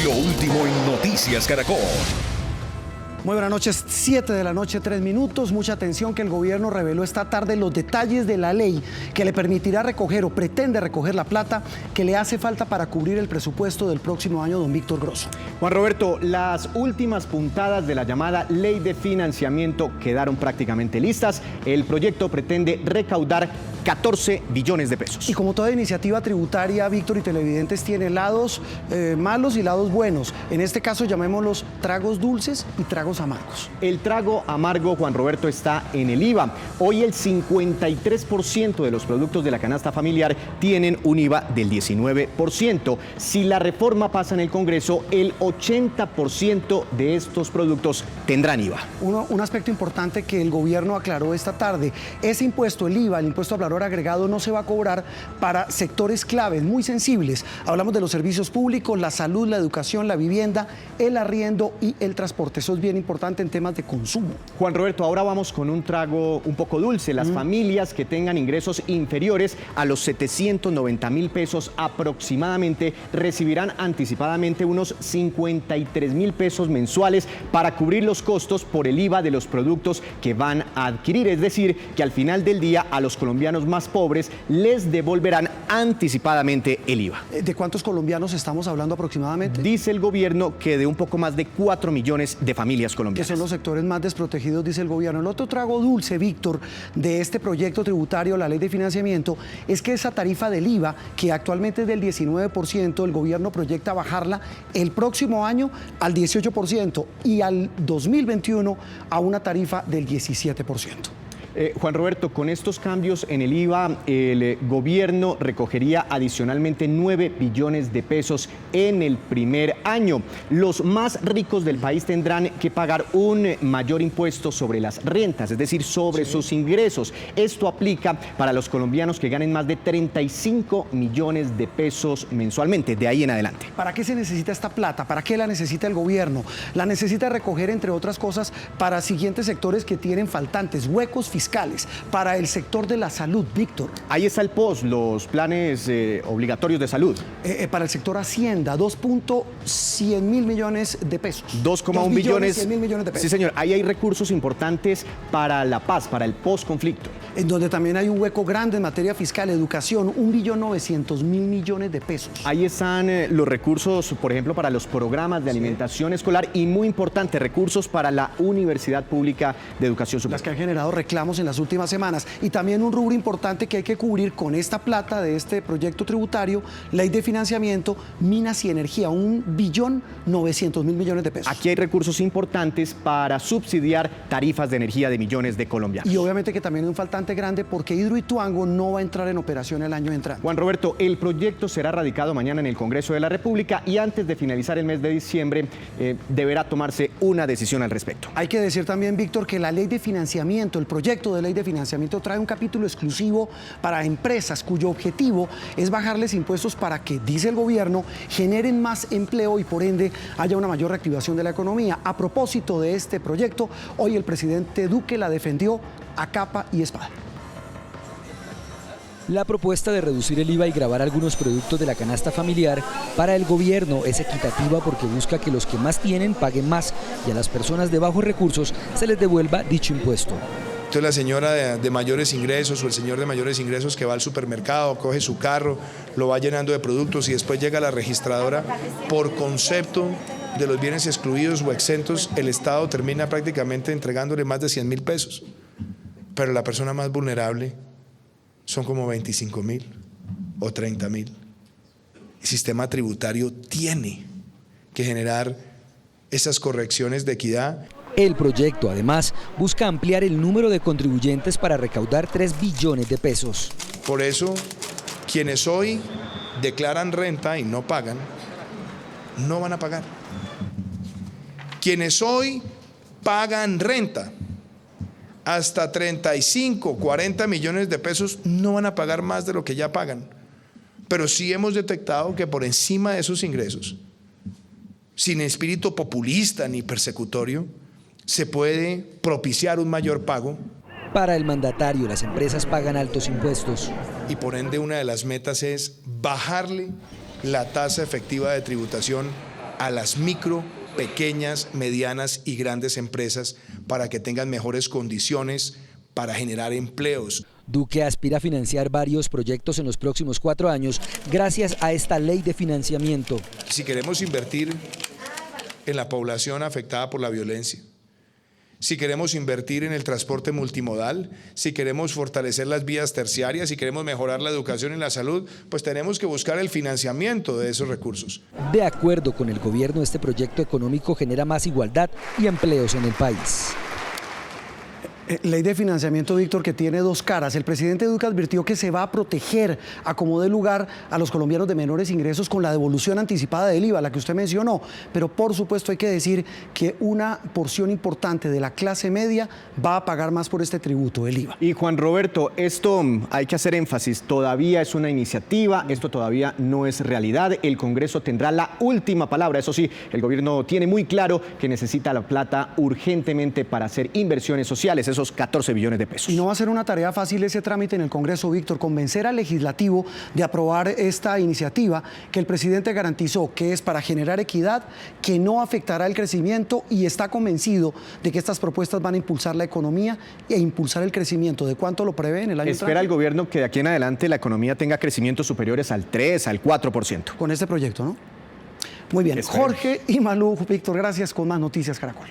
Lo último en Noticias Caracol. Muy buenas noches, 7 de la noche, 3 minutos. Mucha atención que el gobierno reveló esta tarde los detalles de la ley que le permitirá recoger o pretende recoger la plata que le hace falta para cubrir el presupuesto del próximo año, don Víctor Grosso. Juan Roberto, las últimas puntadas de la llamada Ley de Financiamiento quedaron prácticamente listas. El proyecto pretende recaudar 14 billones de pesos. Y como toda iniciativa tributaria, Víctor y televidentes, tiene lados malos y lados buenos. En este caso, llamémoslos tragos dulces y tragos amargos. El trago amargo, Juan Roberto, está en el IVA. Hoy el 53% de los productos de la canasta familiar tienen un IVA del 19%. Si la reforma pasa en el Congreso, el 80% de estos productos tendrán IVA. Un aspecto importante que el gobierno aclaró esta tarde: ese impuesto, el IVA, el impuesto al valor agregado, no se va a cobrar para sectores claves muy sensibles. Hablamos de los servicios públicos, la salud, la educación, la vivienda, el arriendo y el transporte. Eso es bien importante en temas de consumo. Juan Roberto, ahora vamos con un trago un poco dulce. Las familias que tengan ingresos inferiores a los 790.000 pesos aproximadamente recibirán anticipadamente unos 53.000 pesos mensuales para cubrir los costos por el IVA de los productos que van a adquirir. Es decir, que al final del día a los colombianos más pobres les devolverán anticipadamente el IVA. ¿De cuántos colombianos estamos hablando aproximadamente? Dice el gobierno que de un poco más de 4 millones de familias colombianas. Que son los sectores más desprotegidos, dice el gobierno. El otro trago dulce, Víctor, de este proyecto tributario, la ley de financiamiento, es que esa tarifa del IVA, que actualmente es del 19%, el gobierno proyecta bajarla el próximo año al 18% y al 2021 a una tarifa del 17%. Juan Roberto, con estos cambios en el IVA, el gobierno recogería adicionalmente 9 billones de pesos en el primer año. Los más ricos del país tendrán que pagar un mayor impuesto sobre las rentas, es decir, sobre sus ingresos. Esto aplica para los colombianos que ganen más de 35 millones de pesos mensualmente, de ahí en adelante. ¿Para qué se necesita esta plata? ¿Para qué la necesita el gobierno? La necesita recoger, entre otras cosas, para siguientes sectores que tienen faltantes, huecos fiscales. Para el sector de la salud, Víctor. Ahí está el POS, los planes obligatorios de salud. Para el sector Hacienda, 2.100 mil millones de pesos. 2,1 billones. 100 mil millones de pesos. Sí, señor. Ahí hay recursos importantes para la paz, para el post-conflicto. En donde también hay un hueco grande en materia fiscal, educación, 1.900.000 millones de pesos. Ahí están los recursos, por ejemplo, para los programas de alimentación escolar y, muy importante, recursos para la Universidad Pública de Educación Superior. Las que han generado reclamos en las últimas semanas. Y también un rubro importante que hay que cubrir con esta plata de este proyecto tributario, ley de financiamiento, minas y energía, 1.900.000 millones de pesos. Aquí hay recursos importantes para subsidiar tarifas de energía de millones de colombianos. Y obviamente que también un faltante grande porque Hidroituango no va a entrar en operación el año entrante. Juan Roberto, el proyecto será radicado mañana en el Congreso de la República y antes de finalizar el mes de diciembre deberá tomarse una decisión al respecto. Hay que decir también, Víctor, que la ley de financiamiento, el proyecto de ley de financiamiento trae un capítulo exclusivo para empresas cuyo objetivo es bajarles impuestos para que, dice el gobierno, generen más empleo y por ende haya una mayor reactivación de la economía. A propósito de este proyecto, hoy el presidente Duque la defendió a capa y espada. La propuesta de reducir el IVA y gravar algunos productos de la canasta familiar para el gobierno es equitativa porque busca que los que más tienen paguen más y a las personas de bajos recursos se les devuelva dicho impuesto. Entonces la señora de mayores ingresos o el señor de mayores ingresos que va al supermercado, coge su carro, lo va llenando de productos y después llega a la registradora, por concepto de los bienes excluidos o exentos, el Estado termina prácticamente entregándole más de 100.000 pesos. Pero la persona más vulnerable son como 25.000 o 30.000. El sistema tributario tiene que generar esas correcciones de equidad. El proyecto, además, busca ampliar el número de contribuyentes para recaudar 3 billones de pesos. Por eso, quienes hoy declaran renta y no pagan, no van a pagar. Quienes hoy pagan renta hasta 35, 40 millones de pesos, no van a pagar más de lo que ya pagan. Pero sí hemos detectado que por encima de esos ingresos, sin espíritu populista ni persecutorio, se puede propiciar un mayor pago. Para el mandatario, las empresas pagan altos impuestos. Y por ende una de las metas es bajarle la tasa efectiva de tributación a las micro, pequeñas, medianas y grandes empresas para que tengan mejores condiciones para generar empleos. Duque aspira a financiar varios proyectos en los próximos 4 años gracias a esta ley de financiamiento. Si queremos invertir en la población afectada por la violencia, si queremos invertir en el transporte multimodal, si queremos fortalecer las vías terciarias, si queremos mejorar la educación y la salud, pues tenemos que buscar el financiamiento de esos recursos. De acuerdo con el gobierno, este proyecto económico genera más igualdad y empleos en el país. Ley de financiamiento, Víctor, que tiene dos caras. El presidente Duque advirtió que se va a proteger a como dé lugar a los colombianos de menores ingresos con la devolución anticipada del IVA, la que usted mencionó. Pero por supuesto hay que decir que una porción importante de la clase media va a pagar más por este tributo, el IVA. Y Juan Roberto, esto hay que hacer énfasis, todavía es una iniciativa, esto todavía no es realidad, el Congreso tendrá la última palabra. Eso sí, el gobierno tiene muy claro que necesita la plata urgentemente para hacer inversiones sociales, esos 14 billones de pesos. Y no va a ser una tarea fácil ese trámite en el Congreso, Víctor, convencer al legislativo de aprobar esta iniciativa que el presidente garantizó que es para generar equidad, que no afectará el crecimiento y está convencido de que estas propuestas van a impulsar la economía e impulsar el crecimiento. ¿De cuánto lo prevé en el año Espera entrante? el gobierno que de aquí en adelante la economía tenga crecimientos superiores al 3, al 4%. Con este proyecto, ¿no? Muy bien. Esperemos. Jorge y Malú, Víctor, gracias. Con más Noticias Caracol.